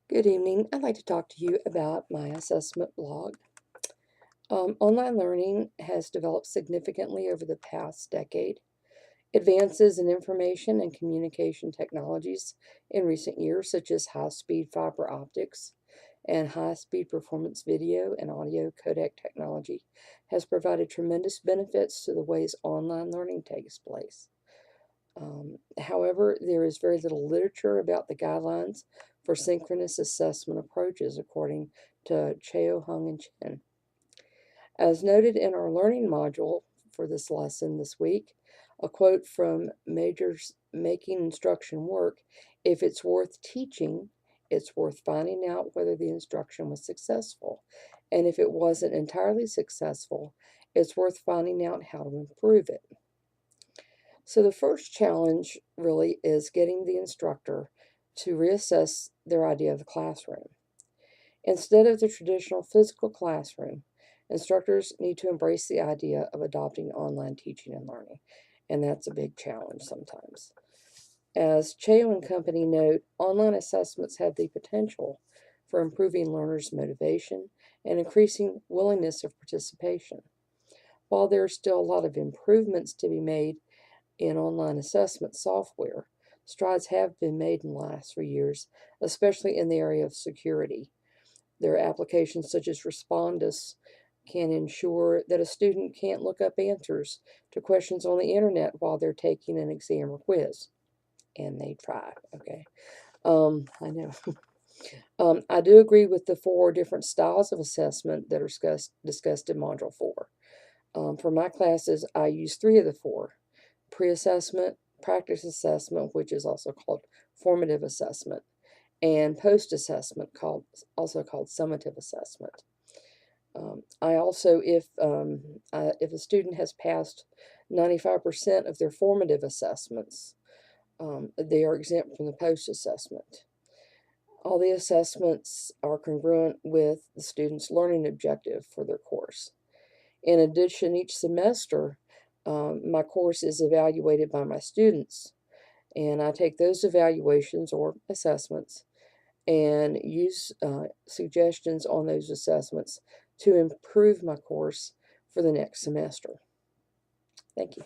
Good evening. I'd like to talk to you about my assessment blog. Online learning has developed significantly over the past decade. Advances in information and communication technologies in recent years, such as high-speed fiber optics and high-speed performance video and audio codec technology, has provided tremendous benefits to the ways online learning takes place. However, there is very little literature about the guidelines for synchronous assessment approaches, according to Cheo, Hung, and Chen. As noted in our learning module for this lesson this week, a quote from Major's Making Instruction Work: "If it's worth teaching, it's worth finding out whether the instruction was successful. And if it wasn't entirely successful, it's worth finding out how to improve it." So the first challenge really is getting the instructor to reassess their idea of the classroom. Instead of the traditional physical classroom, instructors need to embrace the idea of adopting online teaching and learning, and that's a big challenge sometimes. As Cheo and Company note, online assessments have the potential for improving learners' motivation and increasing willingness of participation. While there are still a lot of improvements to be made in online assessment software, strides have been made in the last 3 years, especially in the area of security. There are applications such as Respondus can ensure that a student can't look up answers to questions on the internet while they're taking an exam or quiz. And they try, okay? I know. I do agree with the 4 different styles of assessment that are discussed in Module 4. For my classes, I use 3 of the 4. Pre-assessment, practice assessment, which is also called formative assessment, and post-assessment, also called summative assessment. I also, if a student has passed 95% of their formative assessments, they are exempt from the post-assessment. All the assessments are congruent with the student's learning objective for their course. In addition, each semester, my course is evaluated by my students, and I take those evaluations or assessments and use suggestions on those assessments to improve my course for the next semester. Thank you.